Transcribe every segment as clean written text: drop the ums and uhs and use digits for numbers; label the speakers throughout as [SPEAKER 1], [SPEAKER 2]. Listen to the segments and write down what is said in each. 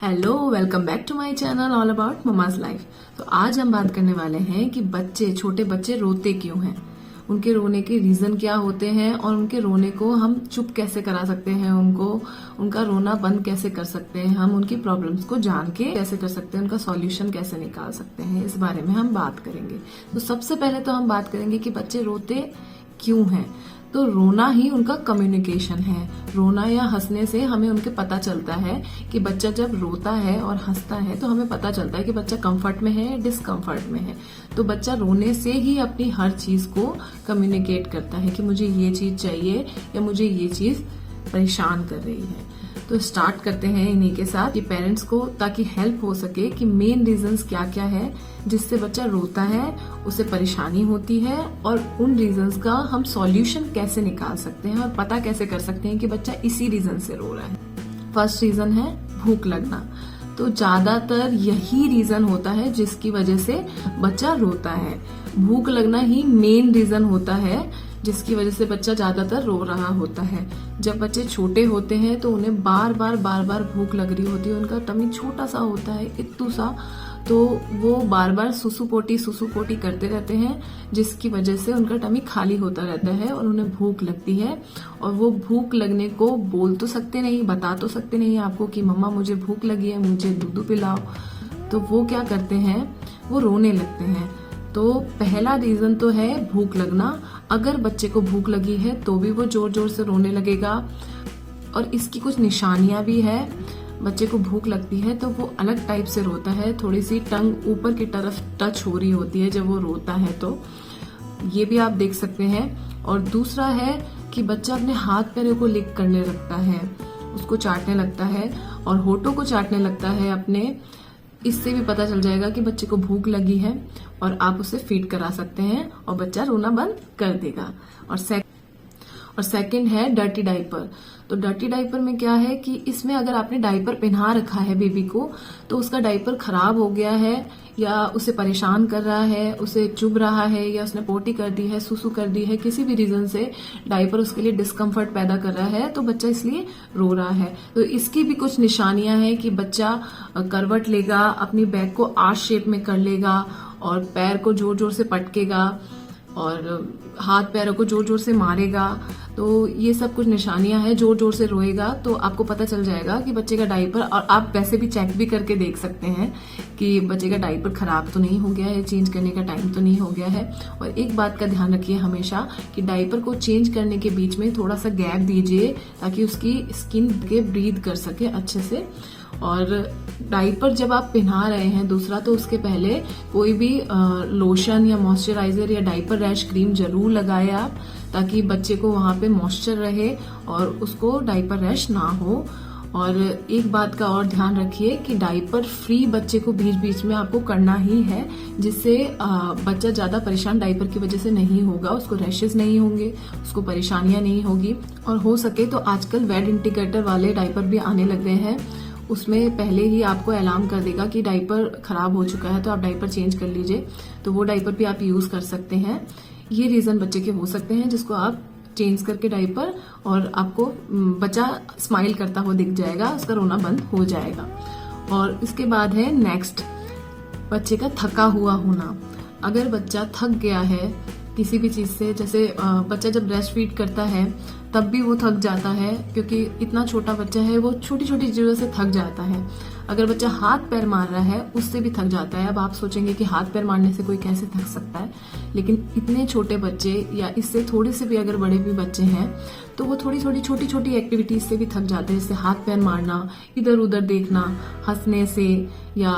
[SPEAKER 1] Hello, welcome back to my channel all about mama's life. तो आज हम बात करने वाले हैं कि छोटे बच्चे रोते क्यों हैं, उनके रोने के रीजन क्या होते हैं और उनके रोने को हम चुप कैसे करा सकते हैं, उनका रोना बंद कैसे कर सकते हैं, हम उनकी प्रॉब्लम्स को जान के कैसे कर सकते हैं, उनका सॉल्यूशन कैसे निकाल सकते हैं, इस बारे में हम बात करेंगे। तो सबसे पहले तो हम बात करेंगे कि बच्चे रोते क्यों हैं। तो रोना ही उनका कम्युनिकेशन है। रोना या हंसने से हमें उनके पता चलता है कि बच्चा जब रोता है और हंसता है तो हमें पता चलता है कि बच्चा कंफर्ट में है या डिस्कम्फर्ट में है। तो बच्चा रोने से ही अपनी हर चीज को कम्युनिकेट करता है कि मुझे ये चीज चाहिए या मुझे ये चीज परेशान कर रही है। तो स्टार्ट करते हैं इन्हीं के साथ कि पेरेंट्स को ताकि हेल्प हो सके कि मेन रीजंस क्या क्या है जिससे बच्चा रोता है, उसे परेशानी होती है, और उन रीजंस का हम सॉल्यूशन कैसे निकाल सकते हैं और पता कैसे कर सकते हैं कि बच्चा इसी रीजन से रो रहा है। फर्स्ट रीजन है भूख लगना। तो ज्यादातर यही रीजन होता है जिसकी वजह से बच्चा रोता है। भूख लगना ही मेन रीजन होता है जिसकी वजह से बच्चा ज्यादातर रो रहा होता है। जब बच्चे छोटे होते हैं तो उन्हें बार बार भूख लग रही होती है, उनका टमी छोटा सा होता है, इत्तू सा, तो वो बार बार सुसु पोटी करते रहते हैं, जिसकी वजह से उनका टमी खाली होता रहता है और उन्हें भूख लगती है। और वो भूख लगने को बोल तो सकते नहीं, बता तो सकते नहीं आपको कि मम्मा मुझे भूख लगी है, मुझे दूध पिलाओ। तो वो क्या करते हैं, वो रोने लगते हैं। तो पहला रीजन तो है भूख लगना। अगर बच्चे को भूख लगी है तो भी वो जोर जोर से रोने लगेगा। और इसकी कुछ निशानियां भी है। बच्चे को भूख लगती है तो वो अलग टाइप से रोता है, थोड़ी सी टंग ऊपर की तरफ टच हो रही होती है जब वो रोता है, तो ये भी आप देख सकते हैं। और दूसरा है कि बच्चा अपने हाथ पैरों को लिक करने लगता है, उसको चाटने लगता है और होठों को चाटने लगता है अपने। इससे भी पता चल जाएगा कि बच्चे को भूख लगी है और आप उसे फीड करा सकते हैं और बच्चा रोना बंद कर देगा। और सेकंड है डर्टी डाइपर। तो डर्टी डाइपर में क्या है कि इसमें अगर आपने डाइपर पहना रखा है बेबी को, तो उसका डाइपर खराब हो गया है या उसे परेशान कर रहा है, उसे चुभ रहा है, या उसने पोटी कर दी है, सुसु कर दी है, किसी भी रीजन से डाइपर उसके लिए डिस्कम्फर्ट पैदा कर रहा है, तो बच्चा इसलिए रो रहा है। तो इसकी भी कुछ निशानियां हैं कि बच्चा करवट लेगा, अपनी बैक को आर्च शेप में कर लेगा और पैर को जोर जोर से पटकेगा और हाथ पैरों को जोर जोर से मारेगा। तो ये सब कुछ निशानियां हैं। जोर जोर से रोएगा तो आपको पता चल जाएगा कि बच्चे का डाइपर, और आप वैसे भी चेक भी करके देख सकते हैं कि बच्चे का डाइपर खराब तो नहीं हो गया है, चेंज करने का टाइम तो नहीं हो गया है। और एक बात का ध्यान रखिए हमेशा कि डाइपर को चेंज करने के बीच में थोड़ा सा गैप दीजिए ताकि उसकी स्किन के ब्रीथ कर सके अच्छे से। और डाइपर जब आप पहना रहे हैं दूसरा, तो उसके पहले कोई भी लोशन या मॉइस्चराइजर या डाइपर रैश क्रीम जरूर लगाए आप, ताकि बच्चे को वहां पे मॉइस्चर रहे और उसको डाइपर रैश ना हो। और एक बात का और ध्यान रखिए कि डाइपर फ्री बच्चे को बीच बीच में आपको करना ही है, जिससे बच्चा ज्यादा परेशान डाइपर की वजह से नहीं होगा, उसको रैशेस नहीं होंगे, उसको परेशानियां नहीं होगी। और हो सके तो आजकल वेट इंडिकेटर वाले डाइपर भी आने लग गए हैं, उसमें पहले ही आपको अलार्म कर देगा कि डाइपर खराब हो चुका है, तो आप डाइपर चेंज कर लीजिए। तो वो डाइपर भी आप यूज कर सकते हैं। ये रीजन बच्चे के हो सकते हैं जिसको आप चेंज करके डाइपर, और आपको बच्चा स्माइल करता हुआ दिख जाएगा, उसका रोना बंद हो जाएगा। और इसके बाद है नेक्स्ट, बच्चे का थका हुआ होना। अगर बच्चा थक गया है किसी भी चीज से, जैसे बच्चा जब ब्रेस्ट फीड करता है तब भी वो थक जाता है, क्योंकि इतना छोटा बच्चा है, वो छोटी छोटी चीजों से थक जाता है। अगर बच्चा हाथ पैर मार रहा है उससे भी थक जाता है। अब आप सोचेंगे कि हाथ पैर मारने से कोई कैसे थक सकता है, लेकिन इतने छोटे बच्चे या इससे थोड़े से भी अगर बड़े भी बच्चे हैं तो वो थोड़ी छोटी छोटी एक्टिविटीज से भी थक जाते हैं, जैसे हाथ पैर मारना, इधर उधर देखना, हंसने से, या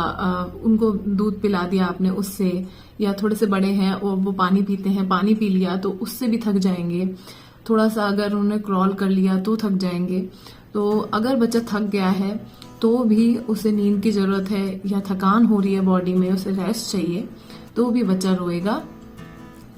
[SPEAKER 1] उनको दूध पिला दिया आपने उससे, या थोड़े से बड़े हैं और वो पानी पीते हैं, पानी पी लिया तो उससे भी थक जाएंगे। थोड़ा सा अगर उन्होंने क्रॉल कर लिया तो थक जाएंगे। तो अगर बच्चा थक गया है तो भी उसे नींद की जरूरत है या थकान हो रही है बॉडी में, उसे रेस्ट चाहिए, तो भी बच्चा रोएगा।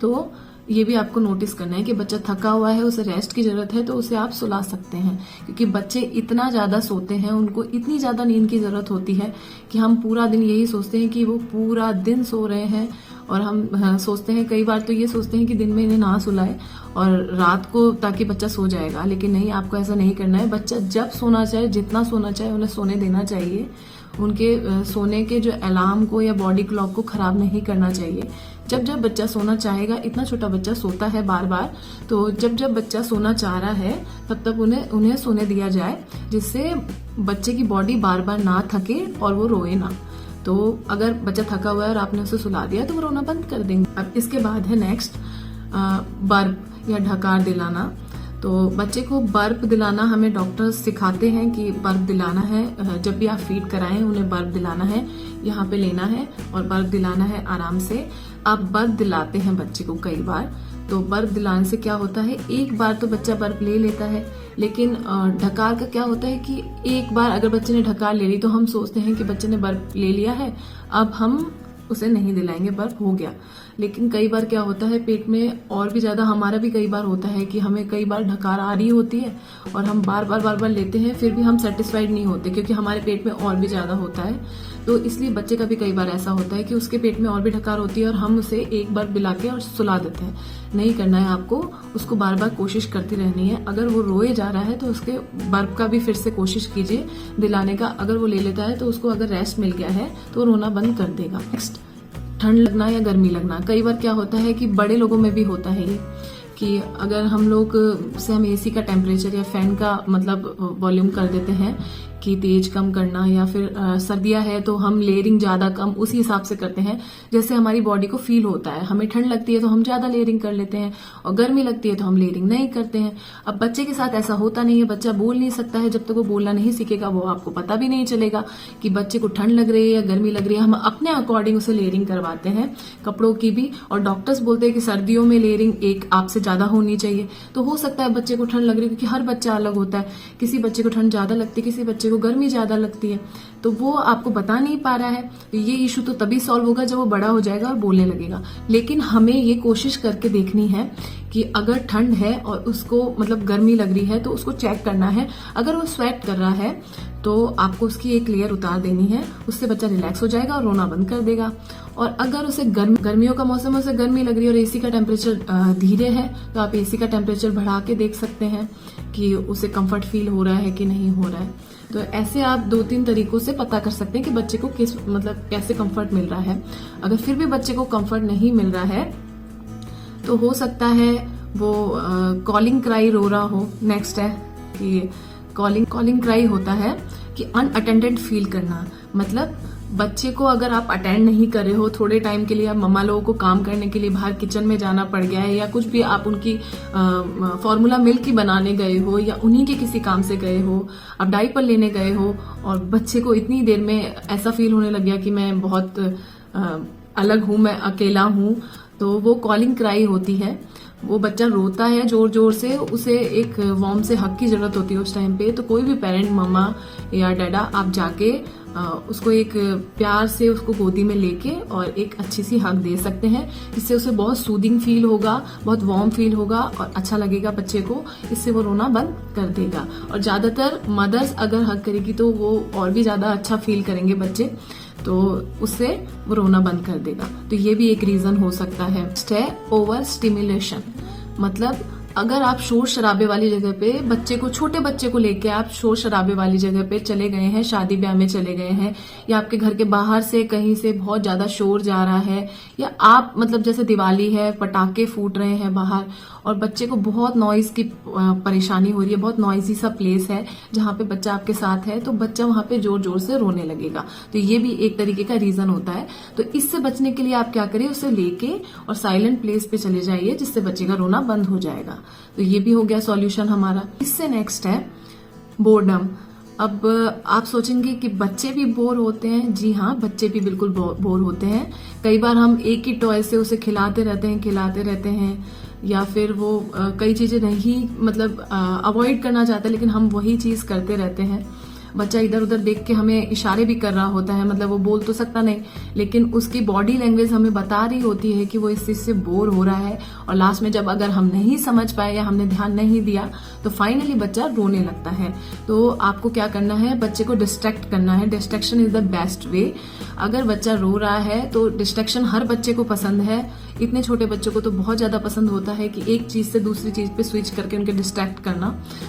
[SPEAKER 1] तो ये भी आपको नोटिस करना है कि बच्चा थका हुआ है, उसे रेस्ट की जरूरत है, तो उसे आप सुला सकते हैं। क्योंकि बच्चे इतना ज्यादा सोते हैं, उनको इतनी ज्यादा नींद की जरूरत होती है कि हम पूरा दिन यही सोचते हैं कि वो पूरा दिन सो रहे हैं, और हम सोचते हैं, कई बार तो ये सोचते हैं कि दिन में इन्हें ना सुलाए और रात को, ताकि बच्चा सो जाएगा। लेकिन नहीं, आपको ऐसा नहीं करना है। बच्चा जब सोना चाहे, जितना सोना चाहे, उन्हें सोने देना चाहिए। उनके सोने के जो अलार्म को या बॉडी क्लॉक को खराब नहीं करना चाहिए। जब जब बच्चा सोना चाहेगा, इतना छोटा बच्चा सोता है बार बार, तो जब जब बच्चा सोना चाह रहा है तब तक उन्हें सोने दिया जाए, जिससे बच्चे की बॉडी बार बार ना थके और वो रोए ना। तो अगर बच्चा थका हुआ है और आपने उसे सुला दिया तो वो रोना बंद कर देंगे। अब इसके बाद है नेक्स्ट बर्प या ढकार दिलाना। तो बच्चे को बर्प दिलाना हमें डॉक्टर सिखाते हैं कि बर्प दिलाना है। जब भी आप फीड कराएं उन्हें बर्प दिलाना है, यहाँ पे लेना है और बर्प दिलाना है आराम से। आप बर्प दिलाते हैं बच्चे को कई बार, तो बर्प दिलाने से क्या होता है, एक बार तो बच्चा बर्प ले लेता है, लेकिन ढकार का क्या होता है कि एक बार अगर बच्चे ने ढकार ले ली तो हम सोचते हैं कि बच्चे ने बर्प ले लिया है, अब हम उसे नहीं दिलाएंगे, बर्प हो गया। लेकिन कई बार क्या होता है, पेट में और भी ज्यादा, हमारा भी कई बार होता है कि हमें कई बार ढकार आ रही होती है और हम बार बार लेते हैं, फिर भी हम सेटिस्फाइड नहीं होते क्योंकि हमारे पेट में और भी ज्यादा होता है। तो इसलिए बच्चे का भी कई बार ऐसा होता है कि उसके पेट में और भी ढकार होती है और हम उसे एक बार दिला के और सुला देते हैं। नहीं करना है आपको, उसको बार बार कोशिश करती रहनी है। अगर वो रोए जा रहा है तो उसके बर्प का भी फिर से कोशिश कीजिए दिलाने का। अगर वो ले लेता है तो उसको अगर रेस्ट मिल गया है तो वो रोना बंद कर देगा। नेक्स्ट, ठंड लगना या गर्मी लगना। कई बार क्या होता है कि बड़े लोगों में भी होता है ये कि अगर हम लोग से हम एसी का टेम्परेचर या फैन का मतलब वॉल्यूम कर देते हैं कि तेज कम करना, या फिर सर्दियां है तो हम लेयरिंग ज्यादा कम उसी हिसाब से करते हैं जैसे हमारी बॉडी को फील होता है। हमें ठंड लगती है तो हम ज्यादा लेयरिंग कर लेते हैं और गर्मी लगती है तो हम लेयरिंग नहीं करते हैं। अब बच्चे के साथ ऐसा होता नहीं है, बच्चा बोल नहीं सकता है। जब तक वो बोलना नहीं सीखेगा वो आपको पता भी नहीं चलेगा कि बच्चे को ठंड लग रही है या गर्मी लग रही है। हम अपने अकॉर्डिंग उसे लेयरिंग करवाते हैं, कपड़ों की भी। और डॉक्टर्स बोलते हैं कि सर्दियों में लेयरिंग एक आपसे ज्यादा होनी चाहिए। तो हो सकता है बच्चे को ठंड लग रही है, क्योंकि हर बच्चा अलग होता है, किसी बच्चे को ठंड ज्यादा लगती है, किसी बच्चे को गर्मी ज्यादा लगती है, तो वो आपको बता नहीं पा रहा है। तो ये इशू तो तभी सॉल्व होगा जब वो बड़ा हो जाएगा और बोलने लगेगा। लेकिन हमें ये कोशिश करके देखनी है कि अगर ठंड है और उसको मतलब गर्मी लग रही है तो उसको चेक करना है। अगर वो स्वेट कर रहा है तो आपको उसकी एक लेयर उतार देनी है, उससे बच्चा रिलैक्स हो जाएगा और रोना बंद कर देगा। और अगर उसे गर्मियों का मौसम है, उसे गर्मी लग रही है और एसी का टेम्परेचर धीरे है, तो आप एसी का टेम्परेचर बढ़ा के देख सकते हैं कि उसे कंफर्ट फील हो रहा है कि नहीं हो रहा है। तो ऐसे आप 2-3 तरीकों से पता कर सकते हैं कि बच्चे को किस मतलब कैसे कंफर्ट मिल रहा है। अगर फिर भी बच्चे को कंफर्ट नहीं मिल रहा है तो हो सकता है वो कॉलिंग क्राई रो रहा हो। नेक्स्ट है कि कॉलिंग क्राई होता है कि अनअटेंडेड फील करना। मतलब बच्चे को अगर आप अटेंड नहीं कर रहे हो, थोड़े टाइम के लिए आप मम्मा लोगों को काम करने के लिए बाहर किचन में जाना पड़ गया है, या कुछ भी आप उनकी फॉर्मूला मिल्क ही बनाने गए हो या उन्हीं के किसी काम से गए हो, आप डायपर लेने गए हो और बच्चे को इतनी देर में ऐसा फील होने लग गया कि मैं बहुत अलग हूं, मैं अकेला हूं, तो वो कॉलिंग क्राई होती है। वो बच्चा रोता है जोर जोर से, उसे एक वार्म से हक की जरूरत होती है उस टाइम पे। तो कोई भी पेरेंट, मम्मा या डैडा, आप जाके उसको एक प्यार से उसको गोदी में लेके और एक अच्छी सी हक दे सकते हैं, जिससे उसे बहुत सूदिंग फील होगा, बहुत वार्म फील होगा और अच्छा लगेगा बच्चे को। इससे वो रोना बंद कर देगा। और ज्यादातर मदर्स अगर हक करेगी तो वो और भी ज्यादा अच्छा फील करेंगे बच्चे, तो उससे वो रोना बंद कर देगा। तो ये भी एक रीजन हो सकता है। नेक्स्ट है ओवर स्टिमुलेशन। मतलब अगर आप शोर शराबे वाली जगह पे बच्चे को, छोटे बच्चे को लेके आप शोर शराबे वाली जगह पे चले गए हैं, शादी ब्याह में चले गए हैं, या आपके घर के बाहर से कहीं से बहुत ज्यादा शोर जा रहा है, या आप मतलब जैसे दिवाली है, पटाखे फूट रहे हैं बाहर और बच्चे को बहुत नॉइज की परेशानी हो रही है, बहुत नॉइजी सा प्लेस है जहां पे बच्चा आपके साथ है, तो बच्चा वहां पे जोर जोर से रोने लगेगा। तो ये भी एक तरीके का रीजन होता है। तो इससे बचने के लिए आप क्या करिए, उसे लेके और साइलेंट प्लेस पे चले जाइए, जिससे बच्चे का रोना बंद हो जाएगा। तो ये भी हो गया सॉल्यूशन हमारा। इससे नेक्स्ट है बोर्डम। अब आप सोचेंगे कि बच्चे भी बोर होते हैं। जी हाँ, बच्चे भी बिल्कुल बोर होते हैं। कई बार हम एक ही टॉय से उसे खिलाते रहते हैं या फिर वो कई चीजें नहीं मतलब अवॉइड करना चाहता है, लेकिन हम वही चीज करते रहते हैं। बच्चा इधर उधर देख के हमें इशारे भी कर रहा होता है, मतलब वो बोल तो सकता नहीं, लेकिन उसकी बॉडी लैंग्वेज हमें बता रही होती है कि वो इस चीज से बोर हो रहा है। और लास्ट में जब अगर हम नहीं समझ पाए या हमने ध्यान नहीं दिया तो फाइनली बच्चा रोने लगता है। तो आपको क्या करना है, बच्चे को डिस्ट्रैक्ट करना है। Distraction is the best way. अगर बच्चा रो रहा है तो डिस्ट्रैक्शन हर बच्चे को पसंद है। इतने छोटे बच्चों को तो बहुत ज्यादा पसंद होता है कि एक चीज से दूसरी चीज पे स्विच करके उनके डिस्ट्रैक्ट करना।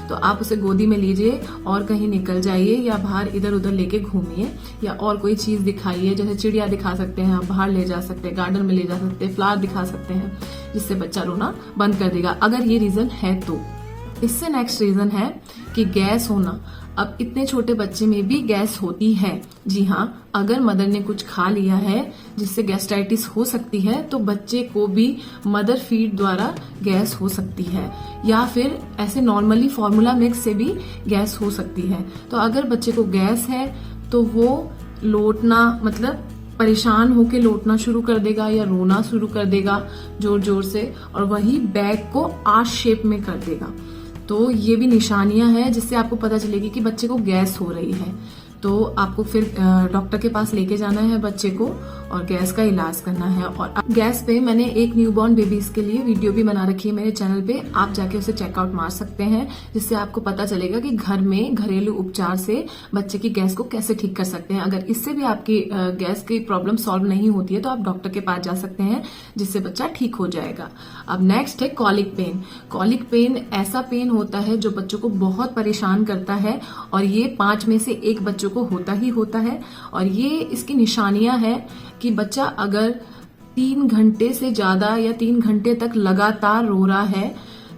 [SPEAKER 1] तो आप उसे गोदी में लीजिए और कहीं निकल जाइए, जाइए या बाहर इधर उधर लेके घूमिए, या और कोई चीज दिखाइए, जैसे चिड़िया दिखा सकते हैं, आप बाहर ले जा सकते हैं, गार्डन में ले जा सकते हैं, फ्लावर दिखा सकते हैं, जिससे बच्चा रोना बंद कर देगा, अगर ये रीजन है तो। इससे नेक्स्ट रीजन है कि गैस होना। अब इतने छोटे बच्चे में भी गैस होती है। जी हाँ, अगर मदर ने कुछ खा लिया है जिससे गैस्ट्राइटिस हो सकती है, तो बच्चे को भी मदर फीड द्वारा गैस हो सकती है, या फिर ऐसे नॉर्मली फॉर्मूला मिल्क से भी गैस हो सकती है। तो अगर बच्चे को गैस है तो वो लोटना, मतलब परेशान होके लोटना शुरू कर देगा या रोना शुरू कर देगा जोर जोर से, और वही बैग को आर्च शेप में कर देगा। तो ये भी निशानियां हैं जिससे आपको पता चलेगी कि बच्चे को गैस हो रही है। तो आपको फिर डॉक्टर के पास लेके जाना है बच्चे को और गैस का इलाज करना है। और गैस पे मैंने एक न्यूबॉर्न बेबीज के लिए वीडियो भी बना रखी है मेरे चैनल पे, आप जाके उसे चेकआउट मार सकते हैं, जिससे आपको पता चलेगा कि घर में घरेलू उपचार से बच्चे की गैस को कैसे ठीक कर सकते हैं। अगर इससे भी आपकी गैस की प्रॉब्लम सॉल्व नहीं होती है तो आप डॉक्टर के पास जा सकते हैं, जिससे बच्चा ठीक हो जाएगा। अब नेक्स्ट है कॉलिक पेन। कॉलिक पेन ऐसा पेन होता है जो बच्चों को बहुत परेशान करता है, और ये 5 में से 1 बच्चों को होता ही होता है। और ये इसकी निशानियां हैं कि बच्चा अगर 3 घंटे से ज्यादा या 3 घंटे तक लगातार रो रहा है,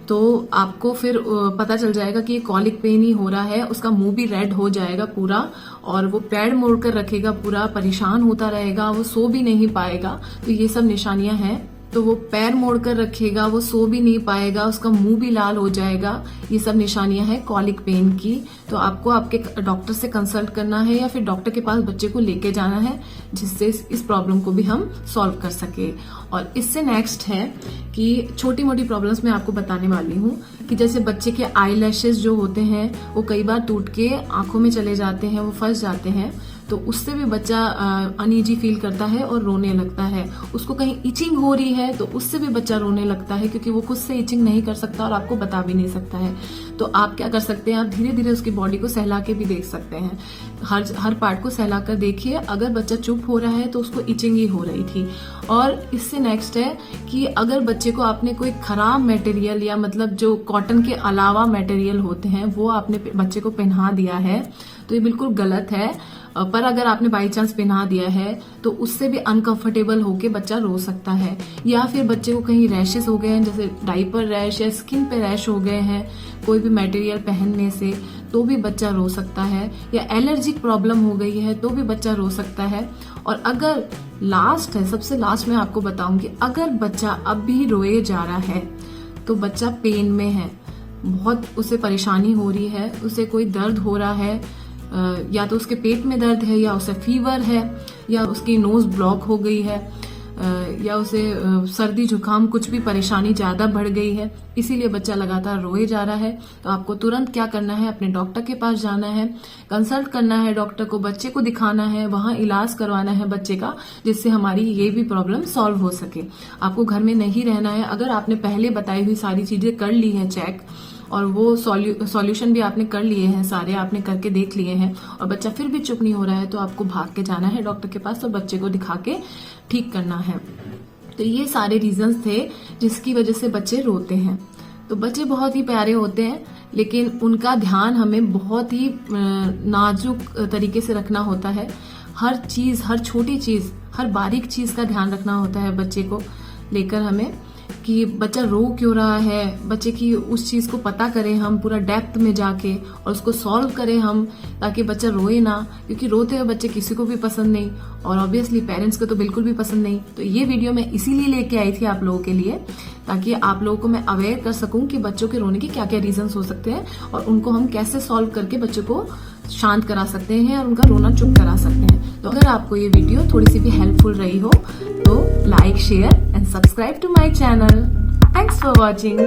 [SPEAKER 1] तो आपको फिर पता चल जाएगा कि ये कॉलिक पेन ही हो रहा है। उसका मुंह भी रेड हो जाएगा पूरा, और वो पैर मोड़कर रखेगा, पूरा परेशान होता रहेगा, वो सो भी नहीं पाएगा। तो ये सब निशानियां हैं। तो वो पैर मोड़कर रखेगा, वो सो भी नहीं पाएगा, उसका मुंह भी लाल हो जाएगा। ये सब निशानियां हैं कॉलिक पेन की। तो आपको आपके डॉक्टर से कंसल्ट करना है या फिर डॉक्टर के पास बच्चे को लेके जाना है, जिससे इस प्रॉब्लम को भी हम सॉल्व कर सके। और इससे नेक्स्ट है कि छोटी मोटी प्रॉब्लम्स मैं आपको बताने वाली हूँ, कि जैसे बच्चे के आई लैशेज जो होते हैं वो कई बार टूट के आंखों में चले जाते हैं, वो फंस जाते हैं, तो उससे भी बच्चा अनईजी फील करता है और रोने लगता है। उसको कहीं इचिंग हो रही है तो उससे भी बच्चा रोने लगता है, क्योंकि वो खुद से इचिंग नहीं कर सकता और आपको बता भी नहीं सकता है। तो आप क्या कर सकते हैं, आप धीरे धीरे उसकी बॉडी को सहला के भी देख सकते हैं। हर पार्ट को सहला कर देखिए, अगर बच्चा चुप हो रहा है तो उसको इचिंग ही हो रही थी। और इससे नेक्स्ट है कि अगर बच्चे को आपने कोई खराब मटेरियल, या मतलब जो कॉटन के अलावा मटेरियल होते हैं, वो आपने बच्चे को पहना दिया है, तो ये बिल्कुल गलत है। पर अगर आपने बाई चांस पहना दिया है तो उससे भी अनकंफर्टेबल होके बच्चा रो सकता है। या फिर बच्चे को कहीं रैशेस हो गए हैं, जैसे डाइपर रैश या स्किन पे रैश हो गए हैं कोई भी मटेरियल पहनने से, तो भी बच्चा रो सकता है। या एलर्जिक प्रॉब्लम हो गई है तो भी बच्चा रो सकता है। और अगर लास्ट है, सबसे लास्ट में आपको बताऊंगी, अगर बच्चा अब भी रोए जा रहा है तो बच्चा पेन में है, बहुत उसे परेशानी हो रही है, उसे कोई दर्द हो रहा है, या तो उसके पेट में दर्द है, या उसे फीवर है, या उसकी नोज ब्लॉक हो गई है, या उसे सर्दी जुकाम कुछ भी परेशानी ज्यादा बढ़ गई है, इसीलिए बच्चा लगातार रोए जा रहा है, तो आपको तुरंत क्या करना है, अपने डॉक्टर के पास जाना है, कंसल्ट करना है डॉक्टर को, बच्चे को दिखाना है, वहां इलाज करवाना है बच्चे का, जिससे हमारी ये भी प्रॉब्लम सॉल्व हो सके। आपको घर में नहीं रहना है। अगर आपने पहले बताई हुई सारी चीजें कर ली है चेक, और वो सॉल्यूशन भी आपने कर लिए हैं, सारे आपने करके देख लिए हैं, और बच्चा फिर भी चुप नहीं हो रहा है, तो आपको भाग के जाना है डॉक्टर के पास और बच्चे को दिखा के ठीक करना है। तो ये सारे रीजंस थे जिसकी वजह से बच्चे रोते हैं। तो बच्चे बहुत ही प्यारे होते हैं, लेकिन उनका ध्यान हमें बहुत ही नाजुक तरीके से रखना होता है। हर चीज, हर छोटी चीज, हर बारीक चीज का ध्यान रखना होता है बच्चे को लेकर हमें, कि बच्चा रो क्यों रहा है, बच्चे की उस चीज को पता करें हम पूरा डेप्थ में जाके, और उसको सॉल्व करें हम, ताकि बच्चा रोए ना, क्योंकि रोते हुए बच्चे किसी को भी पसंद नहीं, और ऑब्वियसली पेरेंट्स को तो बिल्कुल भी पसंद नहीं। तो ये वीडियो मैं इसीलिए लेके आई थी आप लोगों के लिए, ताकि आप लोगों को मैं अवेयर कर सकूं कि बच्चों के रोने के क्या क्या रीजंस हो सकते हैं, और उनको हम कैसे सॉल्व करके बच्चों को शांत करा सकते हैं और उनका रोना चुप करा सकते हैं। तो अगर आपको ये वीडियो थोड़ी सी भी हेल्पफुल रही हो तो like, share and subscribe to my channel. Thanks for watching.